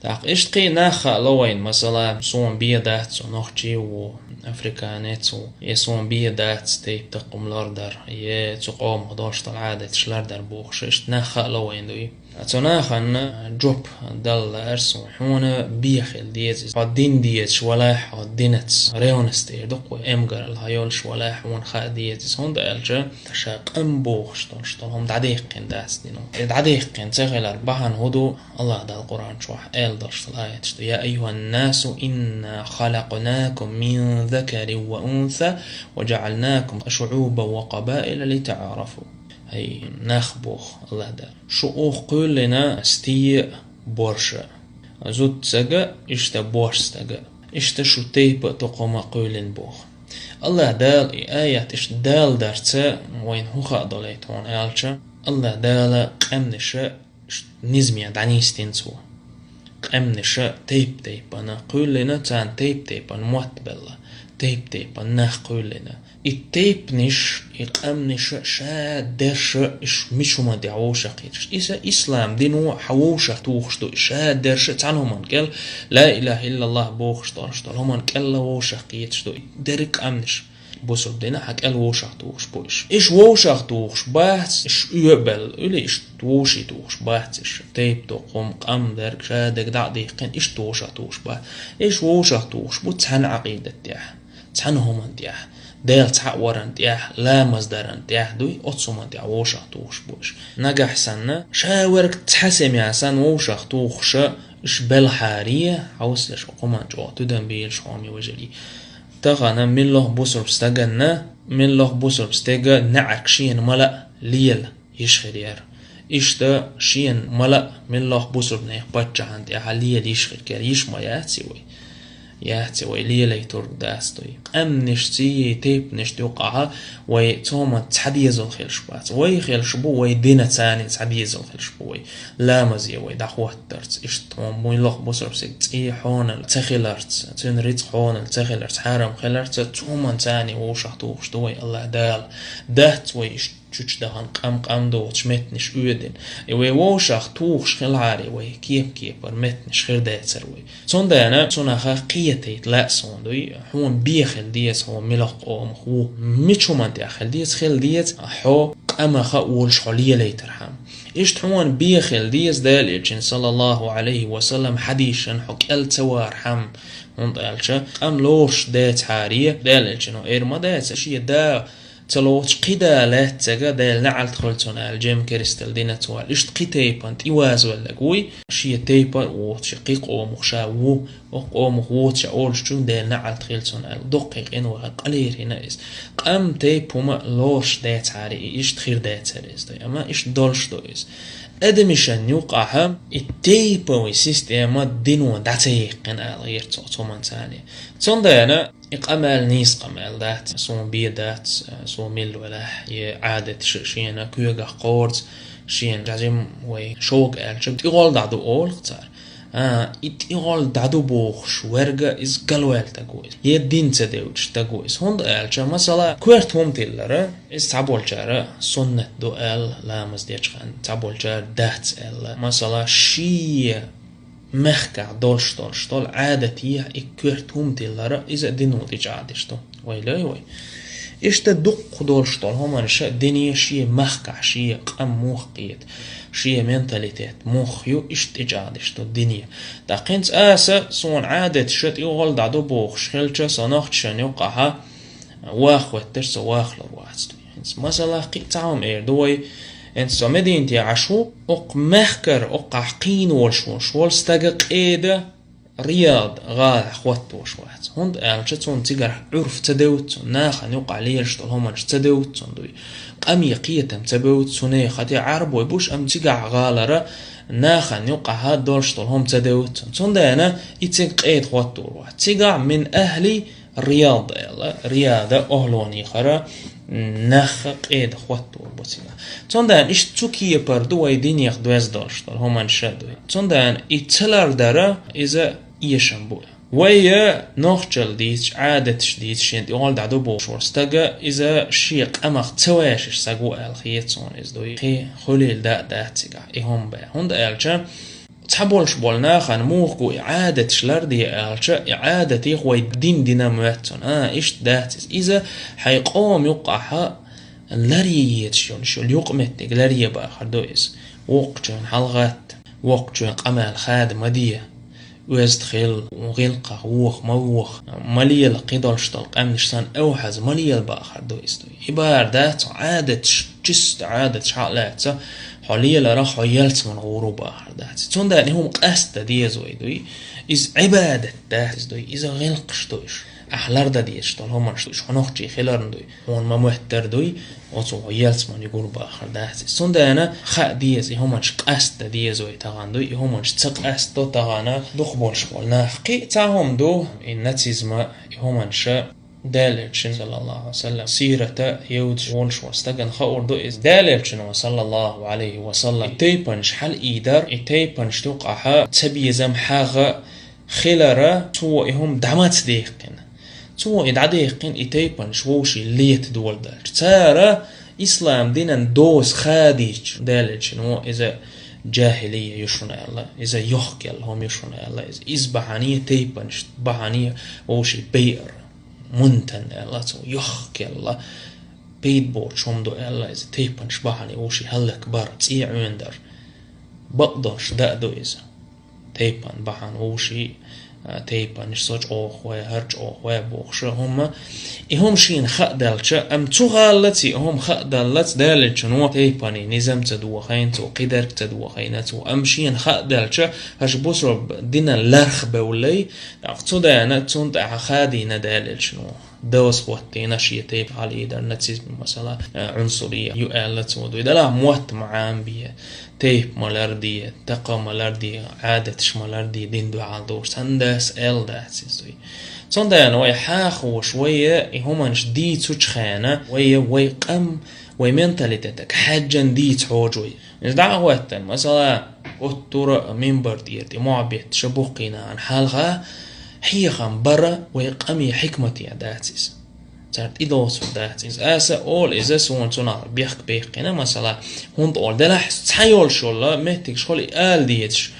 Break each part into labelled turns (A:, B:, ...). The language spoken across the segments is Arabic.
A: تاق إشتقي ناخا لوين مثلا سون بيدات ونخشي وأفريكانيت ويسون بيدات تيب تقوم لاردر يتقوم هداش العادة تشلاردر بوخش إشت ناخا لوين دوي أتناخن جوب دل أرسو حونا بيخل ديز قدين ديز ولا حدينت ريونستير دق وإمجر الهيولش ولا حون خا ديز هون دالجا تشاق أم بوخش هم دعديقين داس دينو دعديقين تغيل أربعان هدو الله دا القرآن شوح درش الآية يا أيها الناس إنا خلقناكم من ذكر وأنثى وجعلناكم شعوبا وقبائل لتعارفوا هي نخبوخ الله دا شؤوخ كلنا استي بورشا زود سجا إشتا بورش سجا إشتا شو تيب تقوم قولن بوخ الله دال آية إش دال درتا وين هو خاضليت هون آلشا الله دال قمنشا نزميا دعنيستين سوا قمنشا تيب أنا قولنا تان تيب أنا موت بلا تيب أنا قولنا التيبنش يقامنش شا درش إش مشو ما دعوش قيرش إذا إسلام دينو حوش توخشتو شا درش تعنهم قال لا إله إلا الله بوخش طرشتو هم قال ووش قيرشتو درك أمنش بوسر دينا حق قال ووش توخش بوش إيش ووش توخش بحث إيش يقبل إلي إيش توشي توخش بحث إيش تيب تقوم قام درك شا دك دع ديقين إيش توش توخش بحث إيش ووش توخش بو تحن عقيدة تيح تحنهم تيح ديل تحق ورن تيح لا مصدرن تيح دوي أتصوم تيح ووشخ توخش بوش نجح سنة شاورك تحسم يعسن ووشخ توخش إش بالحارية حوصلش وقمان جوا تدن بيل شوامي وجلي تغانا من الله بوسر بستغن من الله بوسر بستغ نعك شين ملأ ليل يشخر يار إشتا شين ملأ من الله بوسر بنيخ باتجهان تيح ليل يشخر كار يشما ياتي ويلي ليتور داستوي أمنش تي تيب نش توقعها ويتوما تحديز الخيل شبات وي خيل شبو وي دينا تاني تحديز الخيل شبو وي لا مزي وي دعوة درت إشتوم موي لوخ بصر بسيك تي حون تخيلرت تنريت حون تخيلرت حرم خيلرت توما تاني ووشح توخش دوي الله دال دهت وي تشوش دهان قام دوت متنش أودين وي ووشح توخش خلعاري وي كيف برمتنش خير داتر وي صون دانا صون قيتيت لا صون دوي حون بيخل ديس هو ملق قوم هو ميشو من داخل ديس خل ديس حو أما خاولش حليه ليترحم إيش حون بيخل ديس دالجن صلى الله عليه وسلم حديثا حك التوار حم منطقة أم لوش دات حارية دالجن وإيرما دات شيء دا تلوش قيدا لا تجا دال نعل تخلتون الجيم كريستال دينا توال إيش قيتيبان تيواز ولا قوي شيء تيبان وشقيق أو مخشاو أو مخوت شاولش شو دال نعل تخلتون الدقيق إنه قليل هنا إس قام تيبهما لوش دات حاري إيش تخير دات سريز ده أما إيش دولش ده إس أدمشان يوقعها التيبا ويسيستيما دينو داتيقن غير تومان تاني تصندينا إقامال نيس قامال دات سو بيدات سو ميل ولا عادة شينا كيوغا قورت شين جازم وي شوق ألشك يقول دعدو أول قتار يقول دعدو بوخش ورقة إز قلوال تقويس يدين تدوش تقويس هند ألشا مثلا كويرت هم تلرا إز تعبول جارة سنة دو أل لا مزديج خان تعبول جار دات أل مثلا شي مخكع دولش طول عادتي كويرت هم تلرا إز دينو ديج عادشتو ويلاي وي إيش تدق دولش طول هما نشا دنيا شي مخكع شي قم موخقيت شيء منتاليتات مخيو اشتجادش تو الدنيا دقينت آسا سون عادة شت يغل دعدو بوخش خلچا سناخت شن يوقعها واخوتر سواخلر واحدستو يعني مثلا قيتعهم اير دوي انت سمدين تي عشو اق مخكر اق عقين والشوال استقق ايدا رياض غال خوتوش واحد هند ألشتون تجر عرف تدوت ناخن يوقع ليش طالهم تدوت دوي أم يقيتم تبوت سنة خدي عرب ويبوش أم تجع غالرة ناخن يوقع هاد دولش طالهم تدوت صندق أنا يتق إيد خوتور واحد تجع من أهلي رياض رياضة أهلوني خرا نخ قيد خوتور بسيطة صندق إيش تكيه بردو ويدين يخدوز دولش طالهم انشدوي صندق يتسلر دارا إذا يشنبوه ويا نخجل ديش عادة شديد شين يقول دعدو بوشور استجا إذا شيق أمخ تواش سجوا الخيط صون إزدوي خي خليل دا تيجا إهم بيا هند ألجا تحبولش بولنا خان موخو إعادة شلردي إعادة يخوي دين ديناماتون إيش داتس إذا حيقوم يقع لاريت شو اليقمت لاريه بآخر دويس وقتون حلغات وقتون قمال خادمة ديه ويستخيل وغلقة ووخ موخ مليل قيدل شطلق أمنشتان أوحز مليل بآخر دويس دوي إبار دات عادة جست عادة شعلات حاليا لراح عيالت من غروب آخر دات تون داني هم قاستا ديزوي دوي إز عبادة دات دوي إذا غلقش دويش أحلار دا ديش طال هم شوش هنوخجي خلارن دوي هون ما مهتر دوي وصو عيالت من يقول بآخر دات تون دانا خاق ديزي همانش قاستا ديزوي تغان دوي همانش تسق قاستو تغانا دوخ بولش بولنا قي تاهم دو النتيزما همانش دالرشن صلى الله عليه وسلم سيرة يود ونش واستجن خور دو إز دالرشن صلى الله عليه وسلم تيبنش حل إيدر تيبنش توقعها تبيزم حاجة خلرة تو إهم دعمات ديقين تو إدعديقين تيبنش ووشي ليت دول دالش تارا إسلام دينا دوس خاديج دالرشن إذا جاهلية يشونا الله إذا يحكي اللهم يشونا الله إذا بحانية تيبنش بحانية ووشي بير منتن الله تو يحكي الله بيت بوت شومدو الله إذا تيبنش بحاني ووشي هلك بار تسيع عندر بقدرش دقدو إذا تيبن بحان ووشي تيبن شسوج أوخوة هرج أوخوة بوخشة هم شين خقدلشة أم تغالتي هم خقدلت دالتش نو تيبني نظام تدوخين تو قدر تدوخين تو أم شين خقدلشة هش بصر دينا لرخ بولي أقصو دانا تونت أخادي ندالتش نو دوس وقتنا شيء تيب على إدار نتيجة مثلا عنصرية يؤلت ودو إذا لا موت معام بيه تيب ملاردية تقا ملاردية عادتش ملاردية دين دو عالدور سندس إل داتسيزوي صندان وي حاخ وشوية همانش دي تشخانة وي قم وي منتاليتك حاجة دي تحوجوي إذا دعوة مثلا أطور منبر ديرتي معبيت شبوقينا عن حالها هي خم برا ويقامي حكمتي داتسيز صارت إدوس داتسيز أسا أول إذا سوون تنار بيحك بيحكينا مثلا هون تقول دلح تحيول شولا مهتك شولي آل ديتش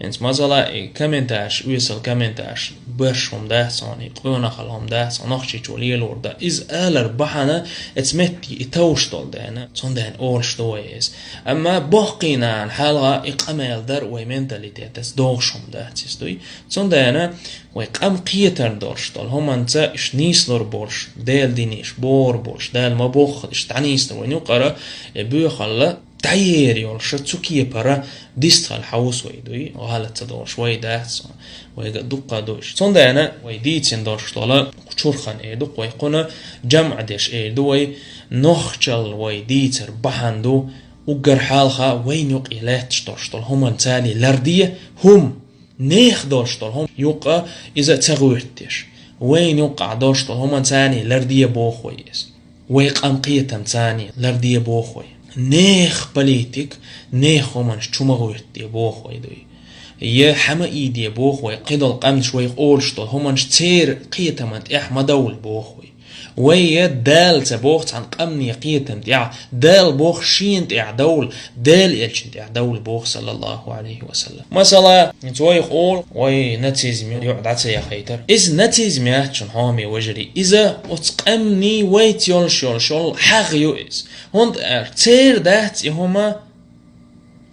A: انت مثلا كمنتاش ويسل كمنتاش برشهم داتسوني قونا خلهم داتسون نخشي تولي الوردا إز آلر بحنا اتمتي اتوشتول دانا صندان أول شتويز أما بحقينا عن حالها إقامل در ويمنتاليتي تسدوغشهم داتسيز دوي صندانا ويقام قيتر دورشتول هم انت اش نيسلور بورش دال دينيش بور بورش دال ما بوخ اش تعنيسلور ونقرا بيخلا تعيير يول شتسوكيه برا ديستال حوس ويدوي وهاله تدور شوي داس ويدقا دوش صندانا ويديتين دورشتولا شورخان ايدق ويقونا جمع ديش ايدوي نخجل ويديتر بحندو وقر حالها وين يق إلات دورشتول هم انتالي لردية هم نيخ دورشتول هم يقع إذا تغويرتش وين يقع دورشتول هم انتاني لردية بوخويس ويقام قيتم تاني لردية بوخوي نيخ بليتك نيخ ومنش چوما غويرتي بوخوي دوي يا حما ايدي بوخوي قيدل قامن شوي قولشتول همنش تير قيتم انت احما دول بوخوي ويا دال تبوخت عن قمني قيتم تيع دال بوخ شين تيع دول دال إلشين تيع دول بوخ صلى الله عليه وسلم مثلا نتوي يقول وي نتيزمي يقعد عتسي يا خيتر إذ نتيزمي أحشن هامي وجري إذا أتقمني ويت يول شول حق يوئز هند تير دات هما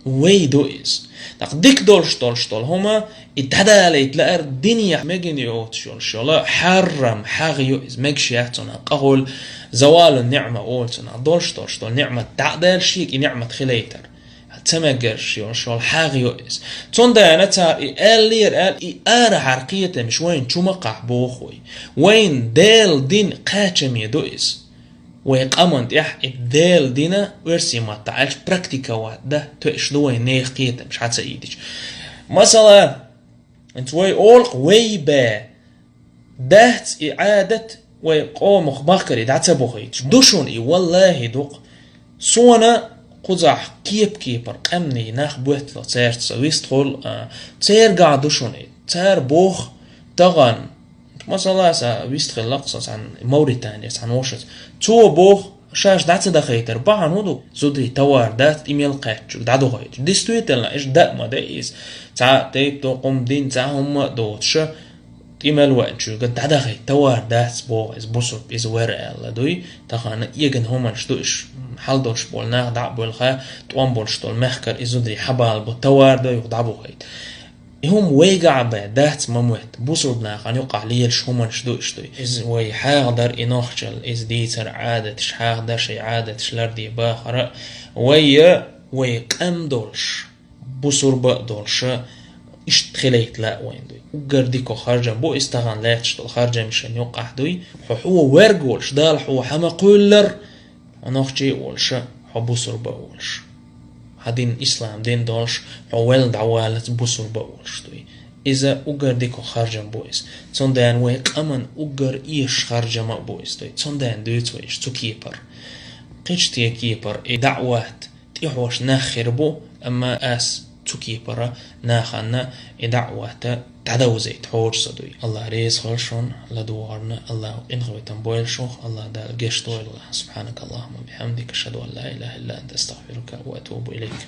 A: ويدو إز ديك دولشتول هما اتداليت لأر الدنيا مجن يوت شولا حرم حاغيو إز مجشياتنا قهول زوال النعمة أولتنا دولشتول نعمة تعدل شيك نعمة خليتر تمجر شول حاغيو إز تون دانا تار إلير إيارة حرقية مش وين شو مقع بوخوي وين دال دين قاتم يدو إز ويقامن تيح الدال دينا ورسي ما تعالش براكتيكا واحدة تشلوه نيخ قيتا مش حتى ايديش مثلا انت وي اولق وي با دهت اعادة ويقوم مخباكري دعتا بوخيتش دوشون اي والله دوق سونا قزح كيبر قمني ناخ بوهت تسير تسويست خول تسير قاعد دوشون اي تسير بوخ تغن مثلا ويستخل لقصص عن موريتانيا عن وشت تو بوخ شاش دعت دخيتر بعنودو زودري توار دات إيميل قاتش دعدو غيت ديستويتلنا إيش دا ما دايز تا تيب تو قوم دين تا هم دوتش إيميل وقتشو قد دعدا غيت توار دات بو إز بوسر إز وير ألا دوي تخانا يجن هم شدوش حال دوش بولنا دع بولخا توان بولش تول مخكر إزودري حبال بو توار دو يقدعبو غيت هم ويقع بعدات مموت بوصل بناقان يقع ليش هم شدو اشتوي إز وي حاقدر إنوخجل إز ديتر عادة حاقدر شي عادة لردي باخرة وي قم دولش بوصر بق دولش اشتخليت لا وين دوي وقرديكو خارجا بو استغان لاتش دول خارجا مشان يقع دوي هو ورقولش دال هو حما قولر ونوخجي ولش هو بوصر بق ولش هادين إسلام دين دولش عوال دعوالت بوصر بقولش دوي إذا أجر ديكو خارجا بويس تندان ويك أمن أجر إيش خارجا ما بويس دوي تندان دويت ويش تو كيبر قيش تي كيبر دعوات تيحوش ناخر بو أما أس تو كيبر ناخنا دعوات تعدوزي تحوش صدوي الله ريز خلشون لدوارنا الله إنخوي تنبويل شوخ الله دال جيش الله سبحانك اللهم بحمدك أشهد أن لا إله إلا أنت أستغفرك وأتوب إليك